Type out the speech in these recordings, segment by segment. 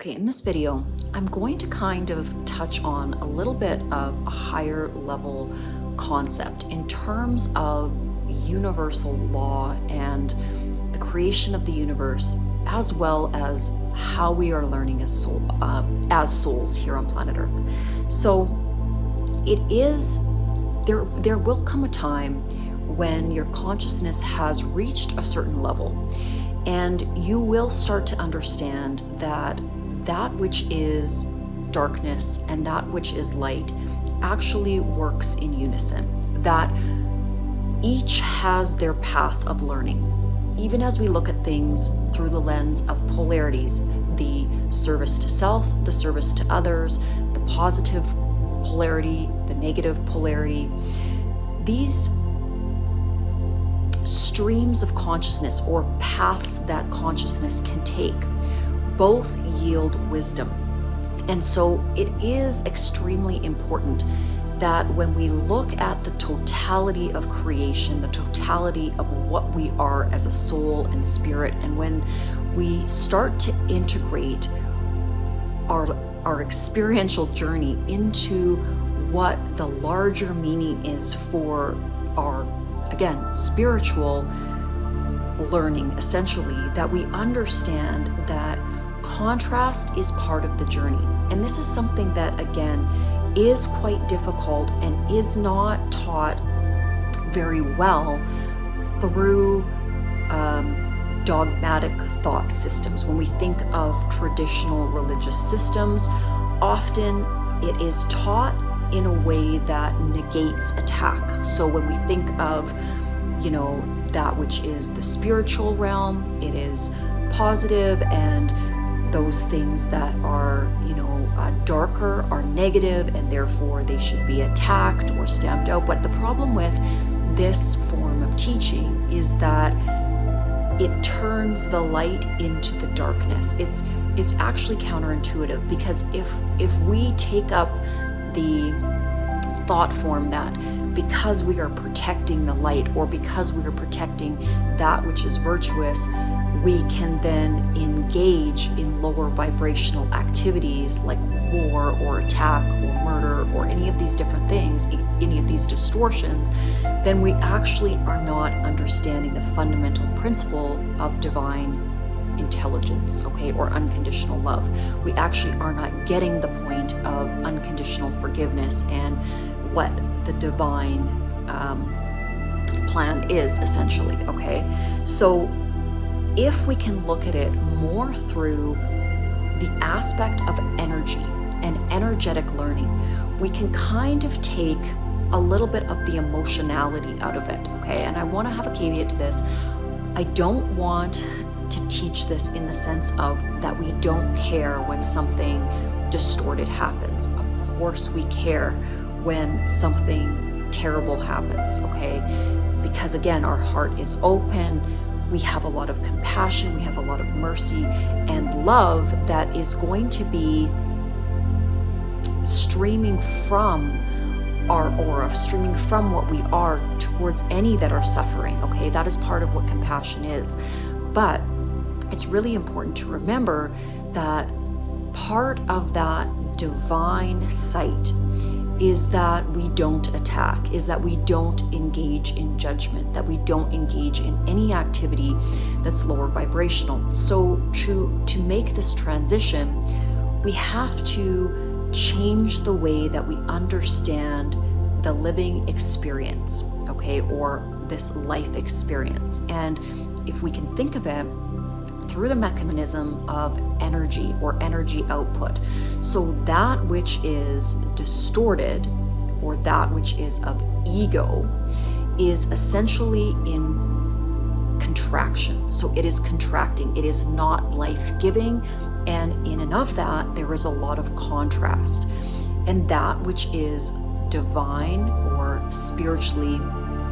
Okay, in this video, I'm going to kind of touch on a little bit of a higher level concept in terms of universal law and the creation of the universe, as well as how we are learning as souls here on planet Earth. So there will come a time when your consciousness has reached a certain level, and you will start to understand that which is darkness and that which is light actually works in unison, that each has their path of learning. Even as we look at things through the lens of polarities, the service to self, the service to others, the positive polarity, the negative polarity, these streams of consciousness or paths that consciousness can take both yield wisdom. And so it is extremely important that when we look at the totality of creation, the totality of what we are as a soul and spirit, and when we start to integrate our experiential journey into what the larger meaning is for our, again, spiritual learning, essentially, that we understand that contrast is part of the journey. And this is something that, again, is quite difficult and is not taught very well through dogmatic thought systems. When we think of traditional religious systems, often it is taught in a way that negates attack. So when we think of, that which is the spiritual realm, it is positive, and those things that are, darker are negative, and therefore they should be attacked or stamped out. But the problem with this form of teaching is that it turns the light into the darkness. It's actually counterintuitive, because if we take up the thought form that because we are protecting the light, or because we are protecting that which is virtuous, we can then engage in lower vibrational activities like war or attack or murder or any of these different things, any of these distortions, then we actually are not understanding the fundamental principle of divine intelligence, okay, or unconditional love. We actually are not getting the point of unconditional forgiveness and what the divine plan is, essentially, okay? So if we can look at it more through the aspect of energy and energetic learning, we can kind of take a little bit of the emotionality out of it, okay? And I want to have a caveat to this. I don't want to teach this in the sense of that we don't care when something distorted happens. Of course we care when something terrible happens, okay? Because again, our heart is open, we have a lot of compassion, we have a lot of mercy and love that is going to be streaming from our aura, streaming from what we are towards any that are suffering, okay? That is part of what compassion is. But it's really important to remember that part of that divine sight is that we don't attack, is that we don't engage in judgment, that we don't engage in any activity that's lower vibrational. So to make this transition, we have to change the way that we understand the living experience, okay, or this life experience. And if we can think of it through the mechanism of energy or energy output. So that which is distorted, or that which is of ego, is essentially in contraction. So it is contracting, it is not life-giving, and in and of that, there is a lot of contrast. And that which is divine or spiritually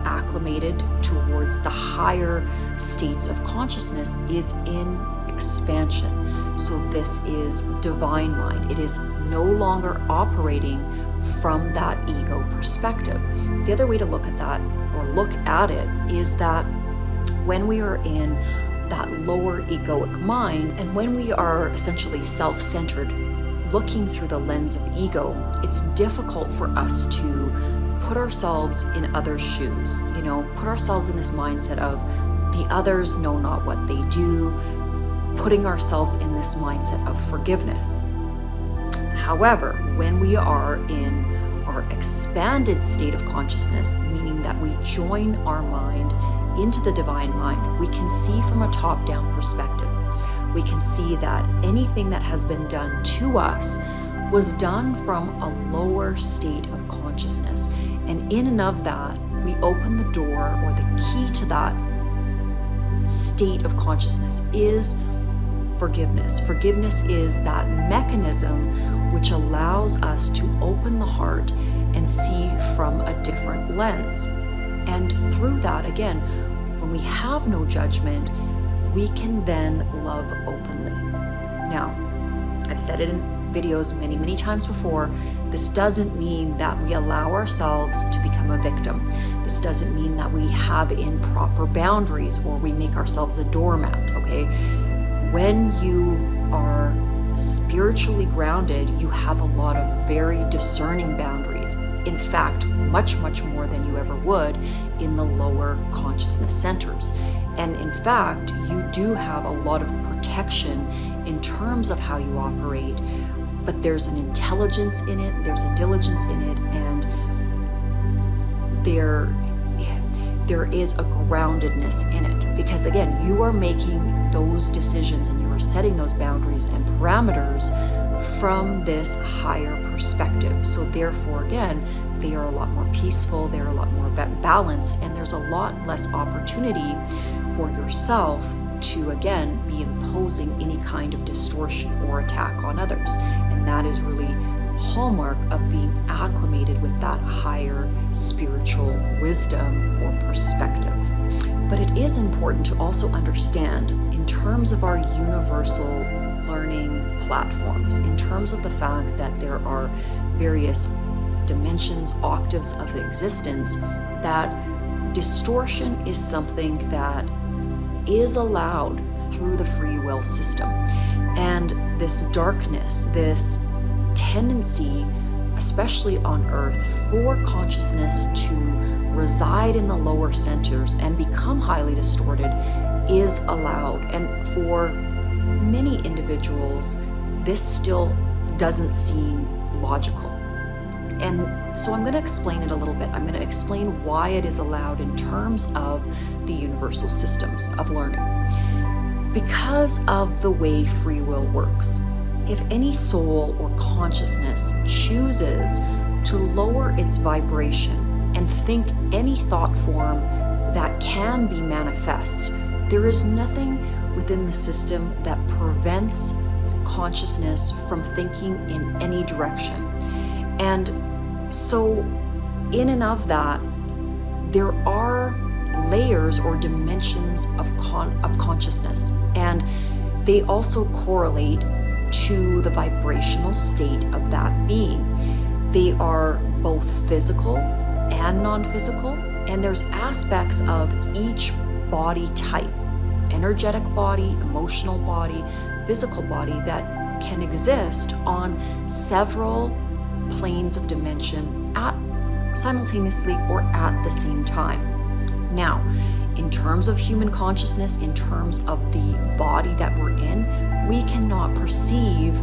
acclimated towards the higher states of consciousness is in expansion. So this is divine mind. It is no longer operating from that ego perspective. The other way to look at that, or look at it, is that when we are in that lower egoic mind. And when we are essentially self-centered, looking through the lens of ego, it's difficult for us to put ourselves in others' shoes, put ourselves in this mindset of the others know not what they do, putting ourselves in this mindset of forgiveness. However, when we are in our expanded state of consciousness, meaning that we join our mind into the divine mind, we can see from a top-down perspective. We can see that anything that has been done to us was done from a lower state of consciousness. And in and of that, we open the door, or the key to that state of consciousness is forgiveness. Forgiveness is that mechanism which allows us to open the heart and see from a different lens. And through that, again, when we have no judgment, we can then love openly. Now, I've said it in videos many, many times before, this doesn't mean that we allow ourselves to become a victim. This doesn't mean that we have improper boundaries or we make ourselves a doormat, okay? When you are spiritually grounded, you have a lot of very discerning boundaries. In fact, much, much more than you ever would in the lower consciousness centers. And in fact, you do have a lot of protection in terms of how you operate, but there's an intelligence in it, there's a diligence in it, and there is a groundedness in it. Because again, you are making those decisions and you are setting those boundaries and parameters from this higher perspective. So therefore, again, they are a lot more peaceful, they're a lot more balanced, and there's a lot less opportunity for yourself to, again, be imposing any kind of distortion or attack on others. And that is really a hallmark of being acclimated with that higher spiritual wisdom or perspective. But it is important to also understand, in terms of our universal learning platforms, in terms of the fact that there are various dimensions, octaves of existence, that distortion is something that is allowed through the free will system. And this darkness, this tendency, especially on Earth, for consciousness to reside in the lower centers and become highly distorted is allowed. And for many individuals, this still doesn't seem logical. And so I'm going to explain it a little bit. I'm going to explain why it is allowed in terms of the universal systems of learning. Because of the way free will works, if any soul or consciousness chooses to lower its vibration and think any thought form that can be manifest, there is nothing within the system that prevents consciousness from thinking in any direction. And so in and of that, there are layers or dimensions of consciousness, and they also correlate to the vibrational state of that being. They are both physical and non-physical, and there's aspects of each body type, energetic body, emotional body, physical body, that can exist on several planes of dimension simultaneously or at the same time. Now, in terms of human consciousness, in terms of the body that we're in, we cannot perceive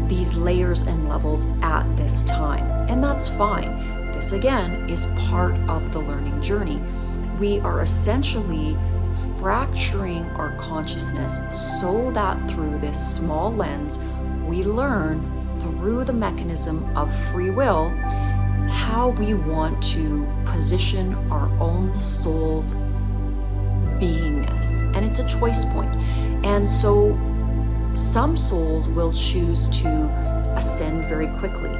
these layers and levels at this time. And that's fine. This, again, is part of the learning journey. We are essentially fracturing our consciousness so that through this small lens, we learn through the mechanism of free will how we want to position our own soul's beingness. And it's a choice point. And so some souls will choose to ascend very quickly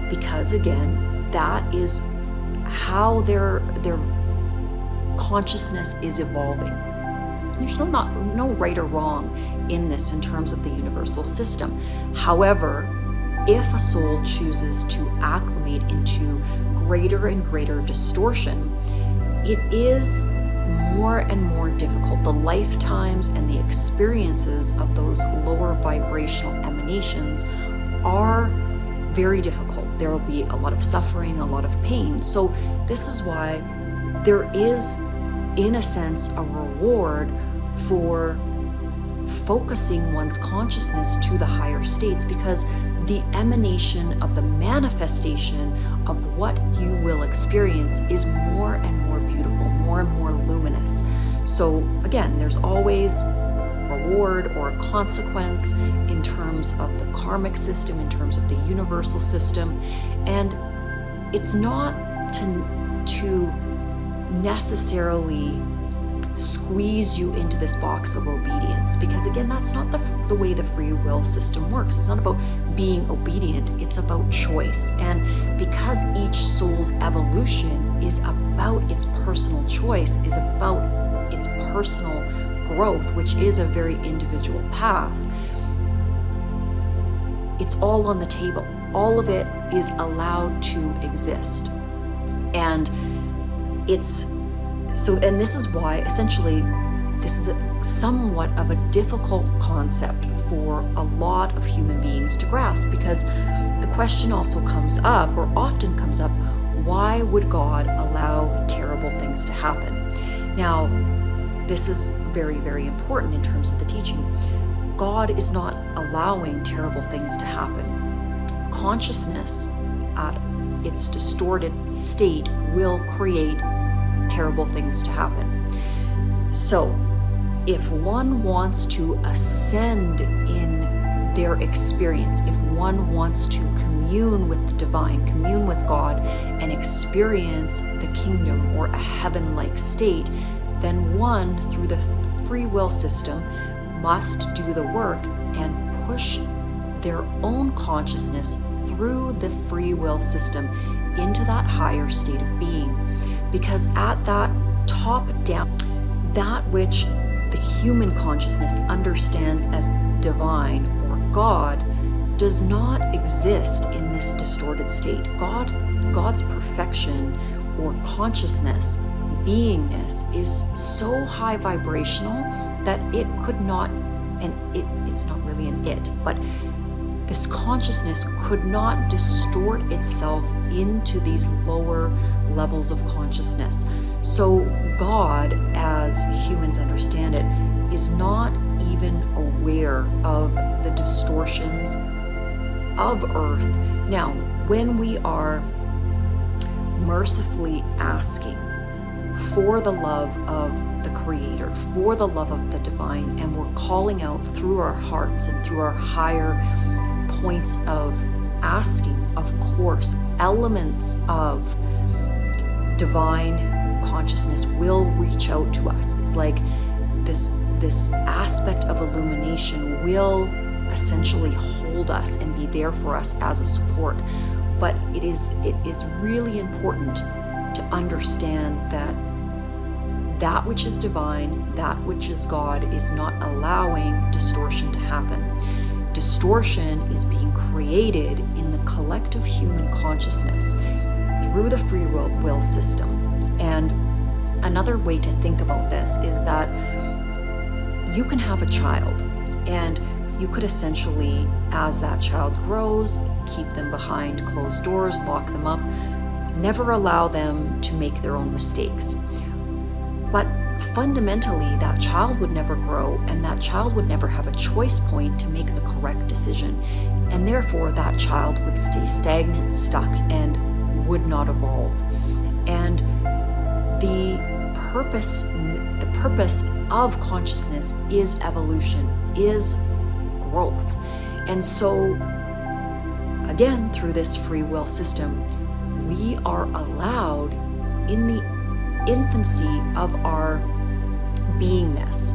because, again, that is how their consciousness is evolving. There's no right or wrong in this in terms of the universal system. However, if a soul chooses to acclimate into greater and greater distortion, it is more and more difficult. The lifetimes and the experiences of those lower vibrational emanations are very difficult. There will be a lot of suffering, a lot of pain. So this is why there is, in a sense, a reward for focusing one's consciousness to the higher states, because the emanation of the manifestation of what you will experience is more and more beautiful, more and more luminous. So again, there's always reward or a consequence in terms of the karmic system, in terms of the universal system, and it's not to necessarily squeeze you into this box of obedience, because again, that's not the way the free will system works. It's not about being obedient, it's about choice. And because each soul's evolution is about its personal choice, is about its personal growth, which is a very individual path, it's all on the table. All of it is allowed to exist. And this is why essentially this is somewhat of a difficult concept for a lot of human beings to grasp, because the question also comes up, or often comes up, why would God allow terrible things to happen? Now, this is very, very important in terms of the teaching. God is not allowing terrible things to happen. Consciousness at its distorted state will create terrible things to happen. So, if one wants to ascend in their experience, if one wants to commune with the divine, commune with God, and experience the kingdom or a heaven-like state, then one, through the free will system, must do the work and push their own consciousness through the free will system into that higher state of being. Because at that top down, that which the human consciousness understands as divine or God does not exist in this distorted state. God's perfection or consciousness, beingness, is so high vibrational that it could not, and it's not really an it, but this consciousness could not distort itself into these lower levels of consciousness. So God, as humans understand it, is not even aware of the distortions of Earth. Now, when we are mercifully asking for the love of the Creator, for the love of the divine, and we're calling out through our hearts and through our higher points of asking, of course, elements of divine consciousness will reach out to us. It's like this aspect of illumination will essentially hold us and be there for us as a support. But it is really important to understand that which is divine, that which is God, is not allowing distortion to happen. Distortion is being created in the collective human consciousness through the free will system. And another way to think about this is that you can have a child, and you could essentially, as that child grows, keep them behind closed doors, lock them up, never allow them to make their own mistakes. But fundamentally, that child would never grow, and that child would never have a choice point to make the correct decision. And therefore, that child would stay stagnant, stuck, and would not evolve. And the purpose of consciousness is evolution, is growth. And so, again, through this free will system, we are allowed in the infancy of our beingness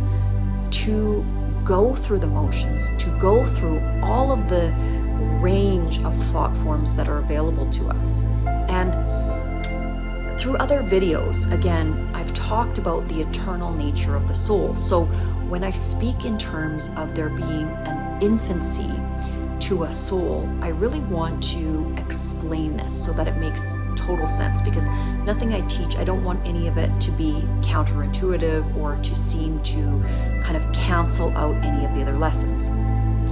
to go through the motions, to go through all of the range of thought forms that are available to us. And through other videos, again, I've talked about the eternal nature of the soul. So when I speak in terms of there being an infancy to a soul, I really want to explain this so that it makes total sense, because nothing I teach, I don't want any of it to be counterintuitive or to seem to kind of cancel out any of the other lessons.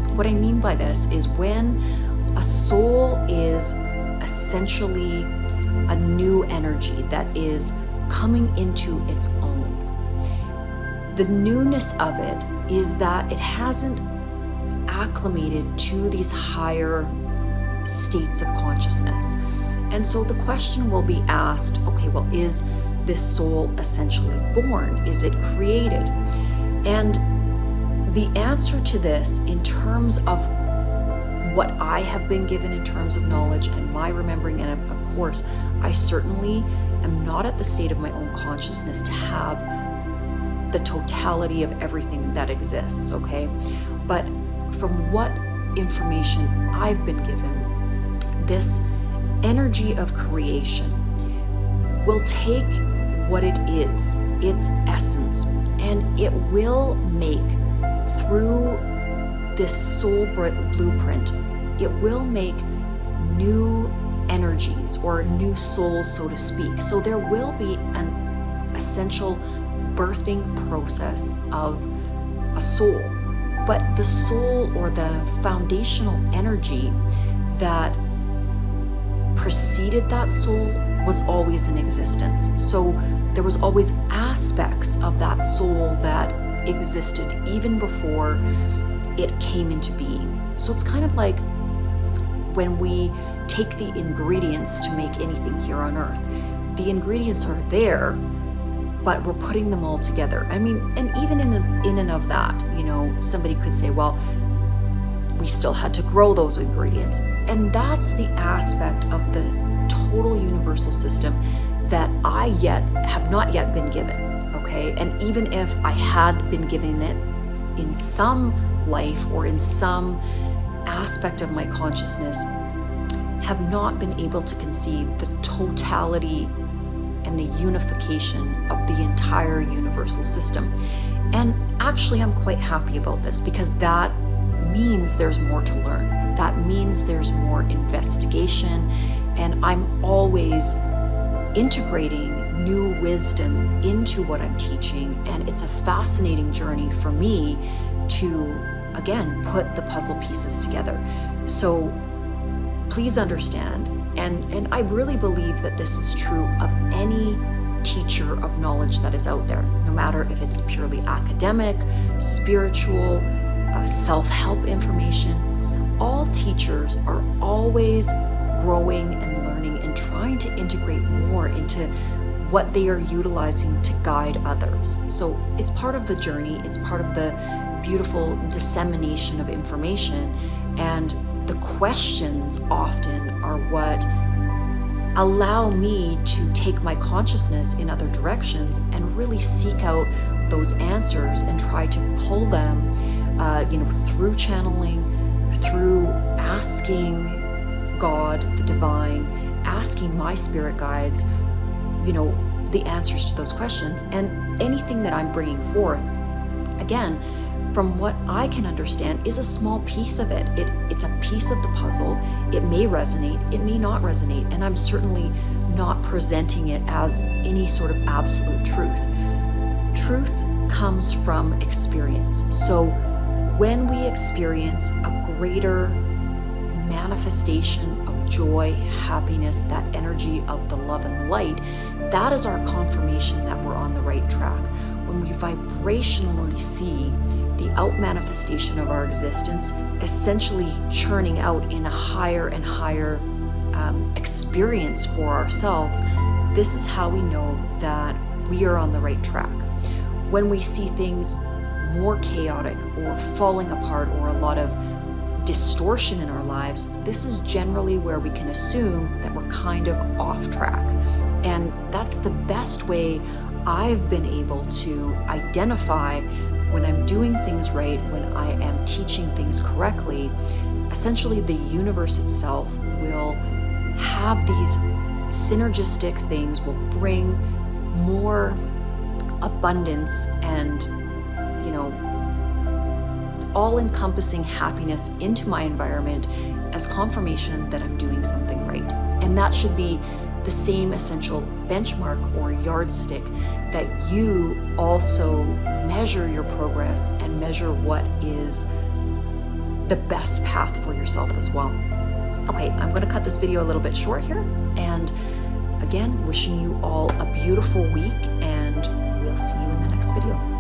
What I mean by this is when a soul is essentially a new energy that is coming into its own, the newness of it is that it hasn't acclimated to these higher states of consciousness. And so the question will be asked, okay, well, is this soul essentially born? Is it created? And the answer to this, in terms of what I have been given in terms of knowledge and my remembering, and of course, I certainly am not at the state of my own consciousness to have the totality of everything that exists, okay? But from what information I've been given, this energy of creation will take what it is, its essence, and it will make, through this soul blueprint, it will make new energies or new souls, so to speak. So there will be an essential birthing process of a soul. But the soul, or the foundational energy that preceded that soul, was always in existence. So there was always aspects of that soul that existed even before it came into being. So it's kind of like when we take the ingredients to make anything here on earth. The ingredients are there, but we're putting them all together. I mean, and even in and of that, somebody could say, well, we still had to grow those ingredients. And that's the aspect of the total universal system that I have not yet been given, okay? And even if I had been given it in some life or in some aspect of my consciousness, have not been able to conceive the totality and the unification of the entire universal system. And actually, I'm quite happy about this, because that means there's more to learn. That means there's more investigation, and I'm always integrating new wisdom into what I'm teaching. And it's a fascinating journey for me to, again, put the puzzle pieces together. So please understand, and I really believe that this is true of any teacher of knowledge that is out there, no matter if it's purely academic, spiritual, self-help information. All teachers are always growing and learning and trying to integrate more into what they are utilizing to guide others. So it's part of the journey, it's part of the beautiful dissemination of information, and the questions often are what allow me to take my consciousness in other directions and really seek out those answers and try to pull them, through channeling, through asking God, the divine, asking my spirit guides, the answers to those questions. And anything that I'm bringing forth, again, from what I can understand, is a small piece of it. It's a piece of the puzzle. It may resonate, it may not resonate, and I'm certainly not presenting it as any sort of absolute truth. Truth comes from experience. So when we experience a greater manifestation of joy, happiness, that energy of the love and the light, that is our confirmation that we're on the right track. When we vibrationally see the out manifestation of our existence essentially churning out in a higher and higher experience for ourselves, this is how we know that we are on the right track. When we see things more chaotic or falling apart or a lot of distortion in our lives, this is generally where we can assume that we're kind of off track. And that's the best way I've been able to identify when I'm doing things right, when I am teaching things correctly. Essentially, the universe itself will have these synergistic things, will bring more abundance and, all-encompassing happiness into my environment as confirmation that I'm doing something right. And that should be the same essential benchmark or yardstick that you also measure your progress and measure what is the best path for yourself as well. Okay, I'm going to cut this video a little bit short here, and again, wishing you all a beautiful week, and we'll see you in the next video.